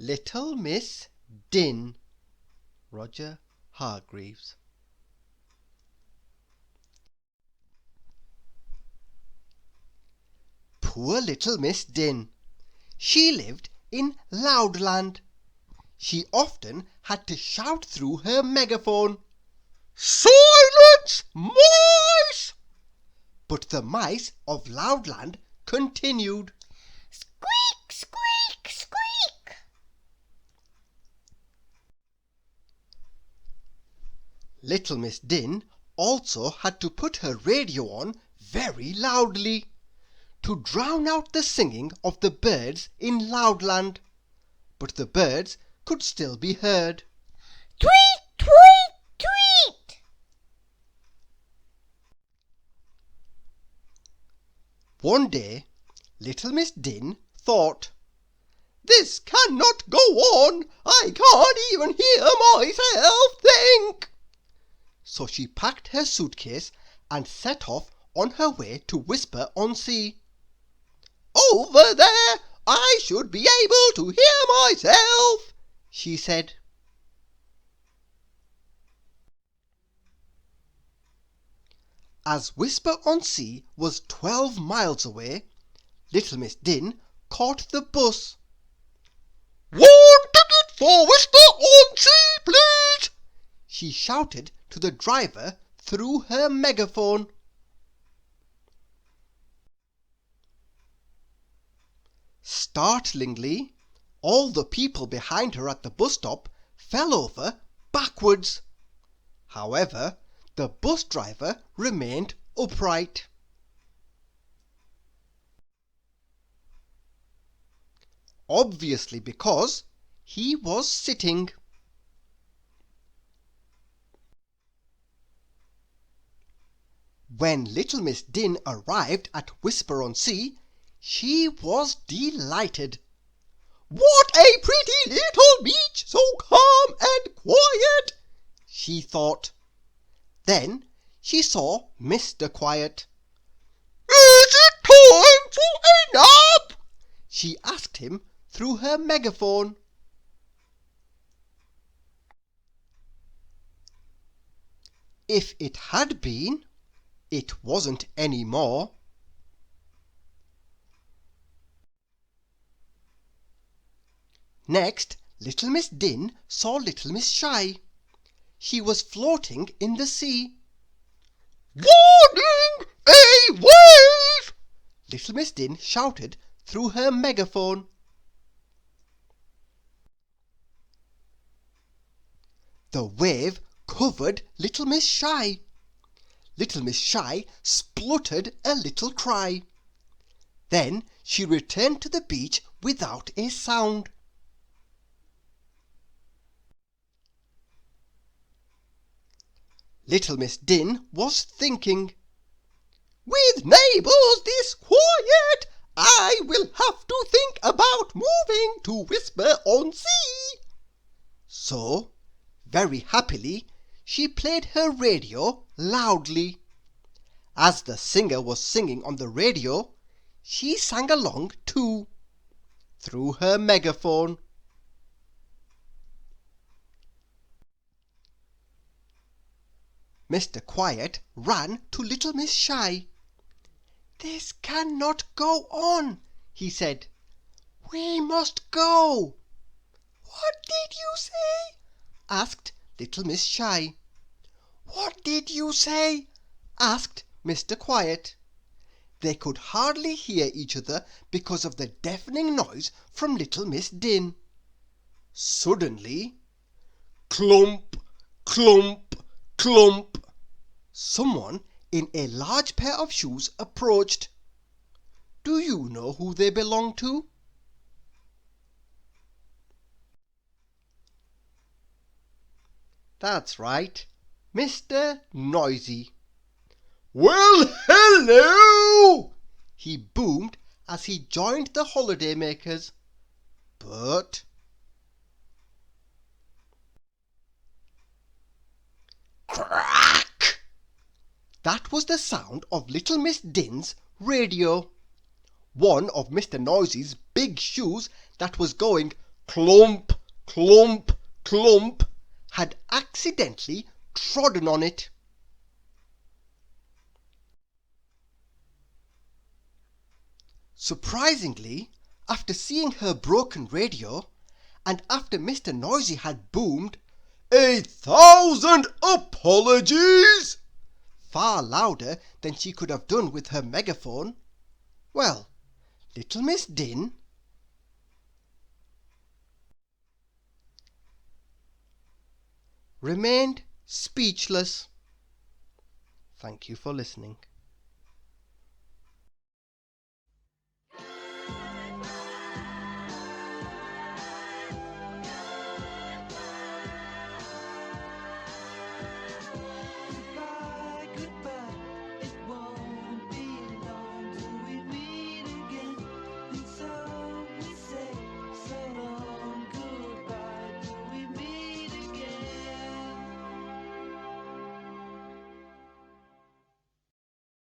Little Miss Din. Roger Hargreaves. Poor little Miss Din. She lived in Loudland. She often had to shout through her megaphone, "Silence, mice!" But the mice of Loudland continued, "Squeak, squeak, squeak." Little Miss Din also had to put her radio on very loudly to drown out the singing of the birds in Loudland, but the birds could still be heard. Tweet, tweet, tweet. One day, little Miss Din thought, "This cannot go on. I can't even hear myself think." So she packed her suitcase and set off on her way to Whisper-on-Sea. "Over there I should be able to hear myself," she said. As Whisper-on-Sea was 12 miles away, little Miss Din caught the bus. "One ticket for Whisper-on-Sea, please," she shouted to the driver through her megaphone. Startlingly, all the people behind her at the bus stop fell over backwards. However, the bus driver remained upright. Obviously because he was sitting. When little Miss Din arrived at Whisper-on-Sea, she was delighted. "What a pretty little beach, so calm and quiet," she thought. Then she saw Mr. Quiet. "Is it time for a nap?" she asked him through her megaphone. If it had been, it wasn't any more. Next, little Miss Din saw little Miss Shy. She was floating in the sea. "Warning! A wave!" little Miss Din shouted through her megaphone. The wave covered little Miss Shy. Little Miss Shy spluttered a little cry. Then she returned to the beach without a sound. Little Miss Din was thinking, "With neighbours this quiet, I will have to think about moving to Whisper-on-Sea." So, very happily, she played her radio loudly. As the singer was singing on the radio, she sang along too, through her megaphone. Mr. Quiet ran to little Miss Shy. "This cannot go on," he said. "We must go." "What did you say?" asked little Miss Shy. "What did you say?" asked Mr. Quiet. They could hardly hear each other because of the deafening noise from little Miss Din. Suddenly, clump, clump, clump, someone in a large pair of shoes approached. Do you know who they belong to? That's right, Mr. Noisy. "Well, hello!" he boomed as he joined the holiday makers. But crack! That was the sound of little Miss Din's radio. One of Mr. Noisy's big shoes that was going clump, clump, clump, had accidentally trodden on it. Surprisingly, after seeing her broken radio, and after Mr. Noisy had boomed, "1,000 apologies!" far louder than she could have done with her megaphone, well, little Miss Din remained speechless. Thank you for listening.